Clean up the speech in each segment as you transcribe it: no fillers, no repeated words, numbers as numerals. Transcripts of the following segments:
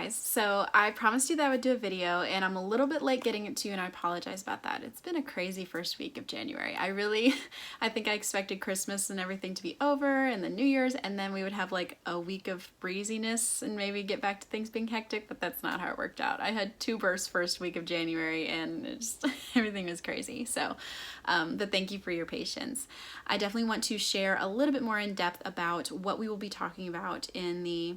guys. So I promised you that I would do a video and I'm a little bit late getting it to you and I apologize about that. It's been a crazy first week of January. I think I expected Christmas and everything to be over and the New Year's and then we would have like a week of breeziness and maybe get back to things being hectic, but that's not how it worked out. I had 2 births first week of January and everything was crazy. So, but thank you for your patience. I definitely want to share a little bit more in depth about what we will be talking about in the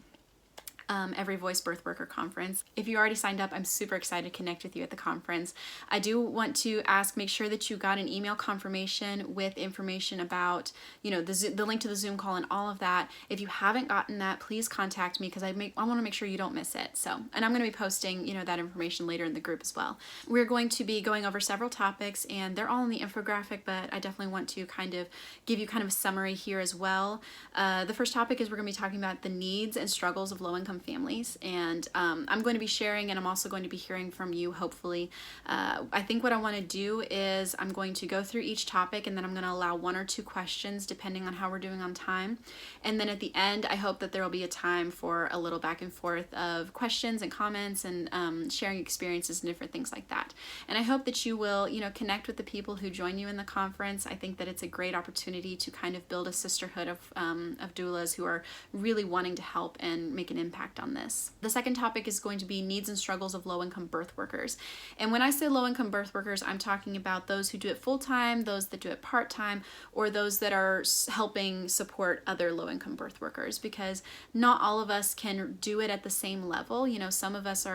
Every Voice Birth Worker Conference. If you already signed up, I'm super excited to connect with you at the conference. I do want to ask, make sure that you got an email confirmation with information about, you know, the link to the Zoom call and all of that. If you haven't gotten that, please contact me because I want to make sure you don't miss it. So, and I'm going to be posting, you know, that information later in the group as well. We're going to be going over several topics and they're all in the infographic, but I definitely want to kind of give you kind of a summary here as well. The first topic is we're going to be talking about the needs and struggles of low-income families, and I'm going to be sharing and I'm also going to be hearing from you hopefully. I think what I want to do is I'm going to go through each topic and then I'm going to allow 1 or 2 questions depending on how we're doing on time, and then at the end I hope that there will be a time for a little back and forth of questions and comments and sharing experiences and different things like that. And I hope that you will, you know, connect with the people who join you in the conference. I think that it's a great opportunity to kind of build a sisterhood of doulas who are really wanting to help and make an impact on this. The second topic is going to be needs and struggles of low-income birth workers. And when I say low-income birth workers, I'm talking about those who do it full-time, those that do it part-time, or those that are helping support other low-income birth workers, because not all of us can do it at the same level. You know, some of us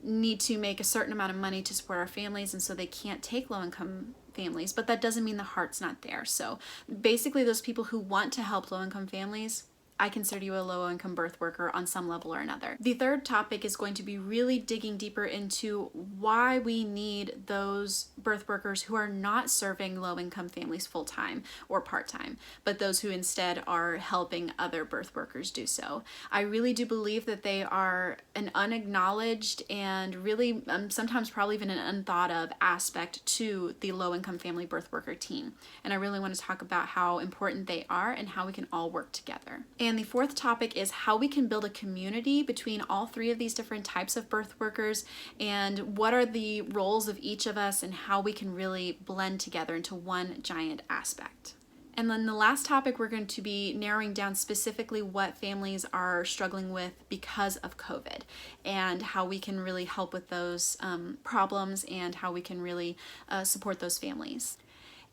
need to make a certain amount of money to support our families, and so they can't take low-income families, but that doesn't mean the heart's not there. So basically those people who want to help low-income families, I consider you a low-income birth worker on some level or another. The third topic is going to be really digging deeper into why we need those birth workers who are not serving low-income families full-time or part-time, but those who instead are helping other birth workers do so. I really do believe that they are an unacknowledged and really sometimes probably even an unthought of aspect to the low-income family birth worker team. And I really want to talk about how important they are and how we can all work together. And the fourth topic is how we can build a community between all 3 of these different types of birth workers and what are the roles of each of us and how we can really blend together into one giant aspect. And then the last topic, we're going to be narrowing down specifically what families are struggling with because of COVID and how we can really help with those problems and how we can really support those families.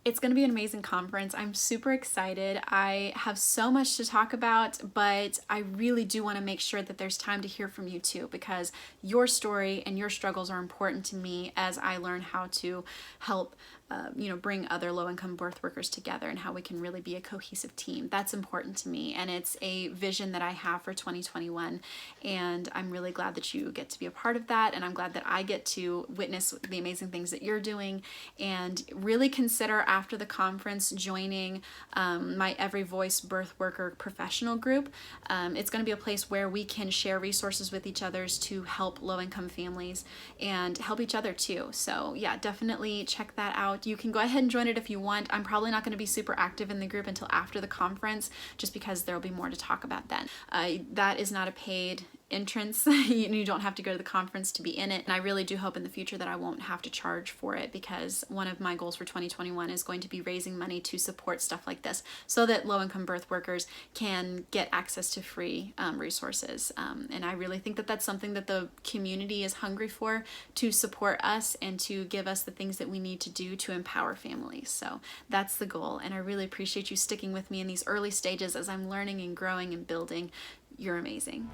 It's going to be an amazing conference. I'm super excited. I have so much to talk about, but I really do want to make sure that there's time to hear from you too, because your story and your struggles are important to me as I learn how to help bring other low-income birth workers together and how we can really be a cohesive team. That's important to me, and it's a vision that I have for 2021, and I'm really glad that you get to be a part of that, and I'm glad that I get to witness the amazing things that you're doing, and really consider after the conference joining my Every Voice Birth Worker professional group. It's going to be a place where we can share resources with each other to help low-income families and help each other too. So yeah, definitely check that out. You can go ahead and join it if you want. I'm probably not going to be super active in the group until after the conference, just because there will be more to talk about then. That is not a paid entrance. You don't have to go to the conference to be in it. And I really do hope in the future that I won't have to charge for it, because one of my goals for 2021 is going to be raising money to support stuff like this so that low-income birth workers can get access to free resources. And I really think that that's something that the community is hungry for, to support us and to give us the things that we need to do to empower families. So that's the goal. And I really appreciate you sticking with me in these early stages as I'm learning and growing and building. You're amazing.